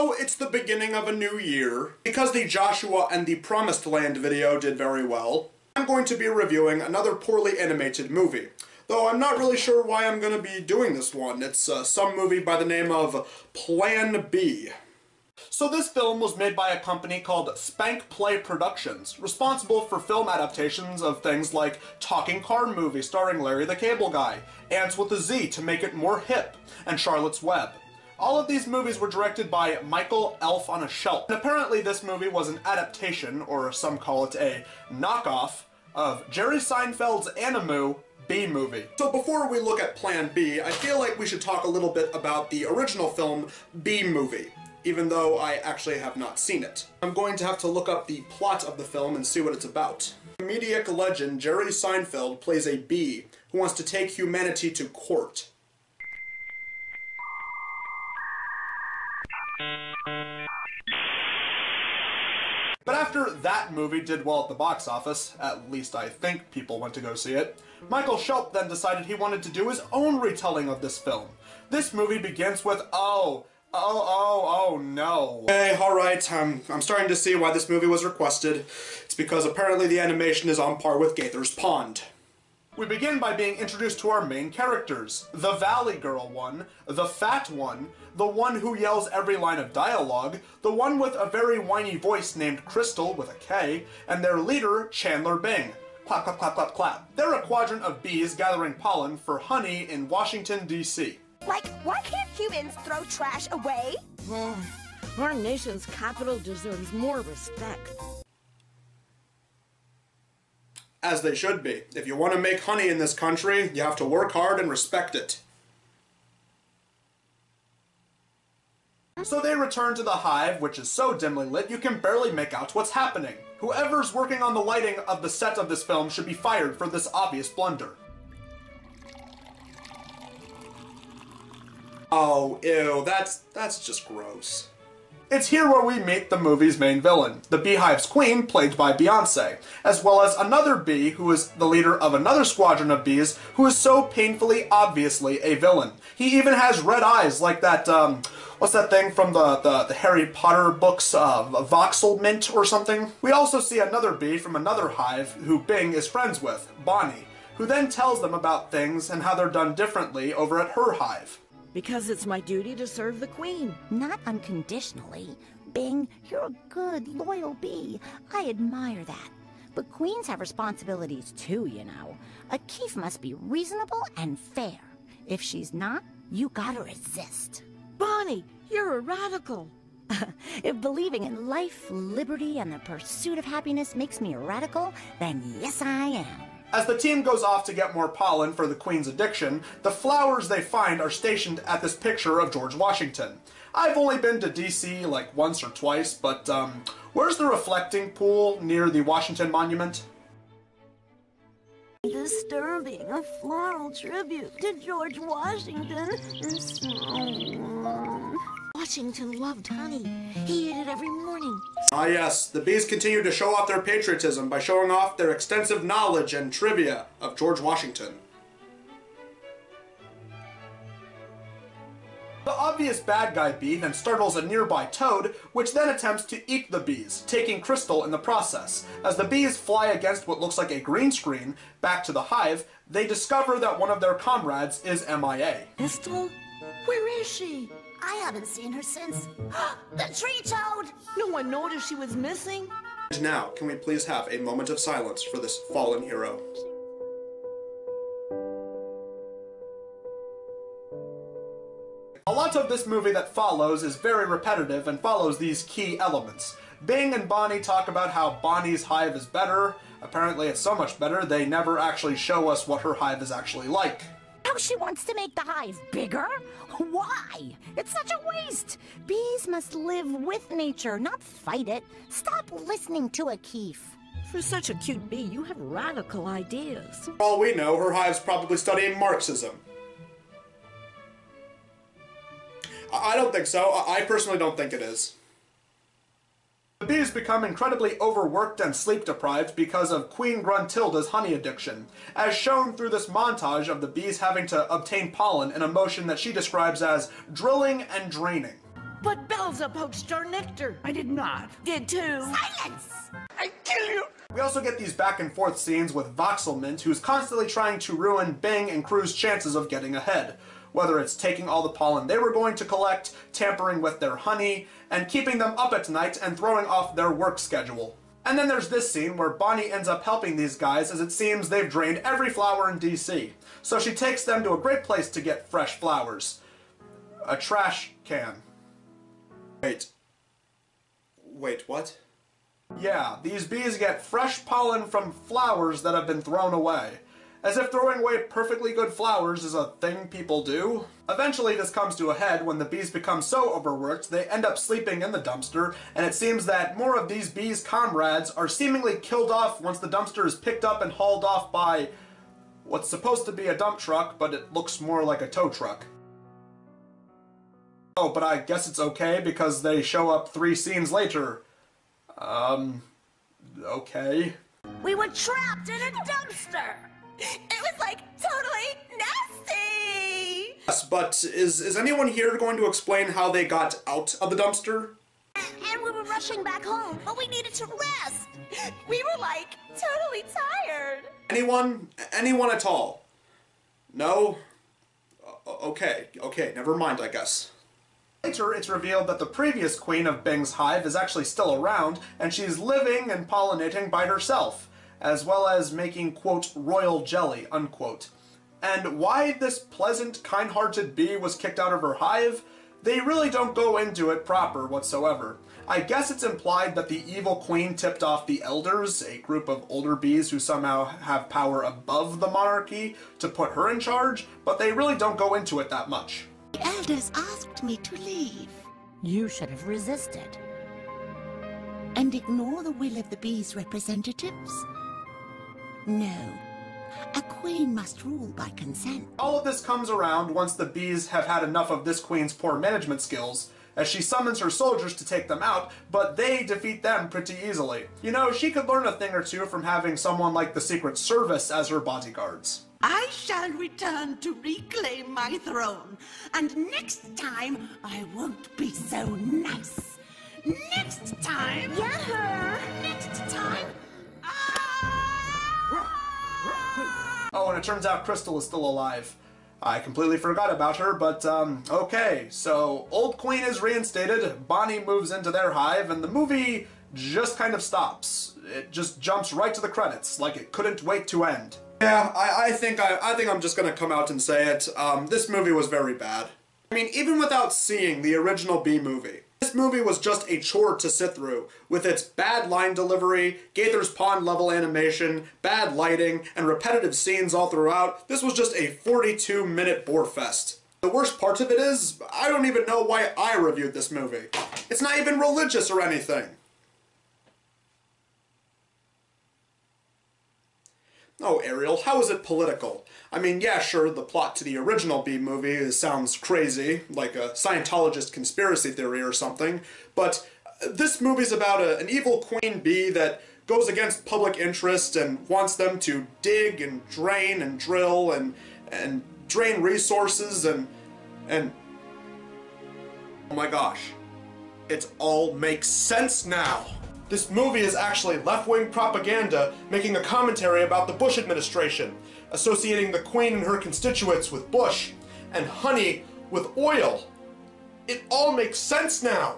So it's the beginning of a new year. Because the Joshua and the Promised Land video did very well, I'm going to be reviewing another poorly animated movie. Though I'm not really sure why I'm going to be doing this one. It's some movie by the name of Plan B. So this film was made by a company called Spank Play Productions, responsible for film adaptations of things like Talking Car Movie starring Larry the Cable Guy, Ants with a Z to make it more hip, and Charlotte's Web. All of these movies were directed by Michael Elf on a Schelp, and apparently this movie was an adaptation, or some call it a knockoff, of Jerry Seinfeld's Animu B movie. So before we look at Plan B, I feel like we should talk a little bit about the original film B movie, even though I actually have not seen it. I'm going to have to look up the plot of the film and see what it's about. Comedic legend Jerry Seinfeld plays a bee who wants to take humanity to court. But after that movie did well at the box office, at least I think people went to go see it, Michael Schelp then decided he wanted to do his own retelling of this film. This movie begins with, oh no. Hey, alright, I'm starting to see why this movie was requested. It's because apparently the animation is on par with Gaither's Pond. We begin by being introduced to our main characters. The Valley Girl one, the fat one, the one who yells every line of dialogue, the one with a very whiny voice named Crystal with a K, and their leader, Chandler Bing. Clap, clap, clap, clap, clap. They're a quadrant of bees gathering pollen for honey in Washington, D.C. Like, why can't humans throw trash away? Our nation's capital deserves more respect. As they should be. If you want to make honey in this country, you have to work hard and respect it. So they return to the hive, which is so dimly lit you can barely make out what's happening. Whoever's working on the lighting of the set of this film should be fired for this obvious blunder. Oh, ew, that's just gross. It's here where we meet the movie's main villain, the Beehive's queen, played by Beyonce, as well as another bee who is the leader of another squadron of bees who is so painfully obviously a villain. He even has red eyes like that, what's that thing from the Harry Potter books, Voxel Mint or something? We also see another bee from another hive who Bing is friends with, Bonnie, who then tells them about things and how they're done differently over at her hive. Because it's my duty to serve the queen. Not unconditionally. Bing, you're a good, loyal bee. I admire that. But queens have responsibilities too, you know. A keef must be reasonable and fair. If she's not, you gotta resist. Bonnie, you're a radical. If believing in life, liberty, and the pursuit of happiness makes me a radical, then yes, I am. As the team goes off to get more pollen for the queen's addiction, the flowers they find are stationed at this picture of George Washington. I've only been to D.C. like once or twice, but where's the reflecting pool near the Washington Monument? Disturbing, a floral tribute to George Washington. Washington loved honey. He ate it every morning. Ah yes, the bees continue to show off their patriotism by showing off their extensive knowledge and trivia of George Washington. The obvious bad guy bee then startles a nearby toad, which then attempts to eat the bees, taking Crystal in the process. As the bees fly against what looks like a green screen back to the hive, they discover that one of their comrades is MIA. Crystal? Where is she? I haven't seen her since. The tree toad! No one noticed she was missing? And now, can we please have a moment of silence for this fallen hero? A lot of this movie that follows is very repetitive and follows these key elements. Bing and Bonnie talk about how Bonnie's hive is better. Apparently it's so much better they never actually show us what her hive is actually like. How she wants to make the hive bigger? Why? It's such a waste. Bees must live with nature, not fight it. Stop listening to a keef. For such a cute bee, you have radical ideas. For all we know, her hive's probably studying Marxism. I don't think so. I personally don't think it is. The bees become incredibly overworked and sleep-deprived because of Queen Gruntilda's honey addiction, as shown through this montage of the bees having to obtain pollen in a motion that she describes as drilling and draining. But Belza poached our nectar. I did not. Did too. Silence! I kill you! We also get these back and forth scenes with Voxelmint, who's constantly trying to ruin Bing and crew's chances of getting ahead. Whether it's taking all the pollen they were going to collect, tampering with their honey, and keeping them up at night and throwing off their work schedule. And then there's this scene where Bonnie ends up helping these guys as it seems they've drained every flower in DC. So she takes them to a great place to get fresh flowers. A trash can. Wait, what? Yeah, these bees get fresh pollen from flowers that have been thrown away. As if throwing away perfectly good flowers is a thing people do. Eventually this comes to a head when the bees become so overworked they end up sleeping in the dumpster, and it seems that more of these bees' comrades are seemingly killed off once the dumpster is picked up and hauled off by what's supposed to be a dump truck, but it looks more like a tow truck. Oh, but I guess it's okay because they show up 3 scenes later. Okay. We were trapped in a dumpster. It was like totally nasty! Yes, but is anyone here going to explain how they got out of the dumpster? And we were rushing back home, but we needed to rest. We were like totally tired. Anyone? Anyone at all? No? Okay, never mind, I guess. Later, it's revealed that the previous queen of Bing's hive is actually still around, and she's living and pollinating by herself, as well as making, quote, royal jelly, unquote. And why this pleasant, kind-hearted bee was kicked out of her hive, they really don't go into it proper whatsoever. I guess it's implied that the evil queen tipped off the elders, a group of older bees who somehow have power above the monarchy, to put her in charge, but they really don't go into it that much. The elders asked me to leave. You should have resisted. And ignore the will of the bees' representatives? No. A queen must rule by consent. All of this comes around once the bees have had enough of this queen's poor management skills, as she summons her soldiers to take them out, but they defeat them pretty easily. You know, she could learn a thing or two from having someone like the Secret Service as her bodyguards. I shall return to reclaim my throne, and next time I won't be so nice. Next time... Get her! Next time... Oh, and it turns out Crystal is still alive. I completely forgot about her, but, okay. So, Old Queen is reinstated, Bonnie moves into their hive, and the movie just kind of stops. It just jumps right to the credits, like it couldn't wait to end. Yeah, I think I'm just gonna come out and say it. This movie was very bad. I mean, even without seeing the original Bee movie, this movie was just a chore to sit through, with its bad line delivery, Gaither's Pond level animation, bad lighting, and repetitive scenes all throughout. This was just a 42-minute bore fest. The worst part of it is, I don't even know why I reviewed this movie. It's not even religious or anything. Oh, Ariel, how is it political? I mean, yeah, sure, the plot to the original Bee movie sounds crazy, like a Scientologist conspiracy theory or something, but this movie's about an evil queen bee that goes against public interest and wants them to dig and drain and drill and drain resources and... Oh my gosh. It all makes sense now! This movie is actually left-wing propaganda making a commentary about the Bush administration, associating the Queen and her constituents with Bush, and honey with oil. It all makes sense now!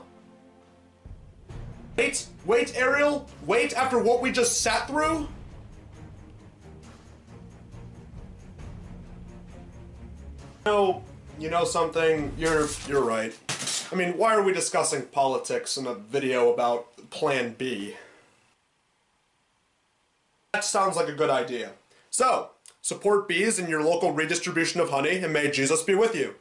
Wait, Ariel? Wait after what we just sat through? You know something? You're right. I mean, why are we discussing politics in a video about Plan B? That sounds like a good idea. So, support bees in your local redistribution of honey, and may Jesus be with you.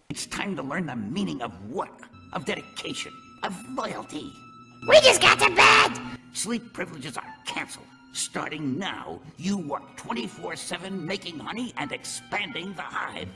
It's time to learn the meaning of work, of dedication, of loyalty. We just got to bed! Sleep privileges are canceled. Starting now, you work 24/7 making honey and expanding the hive.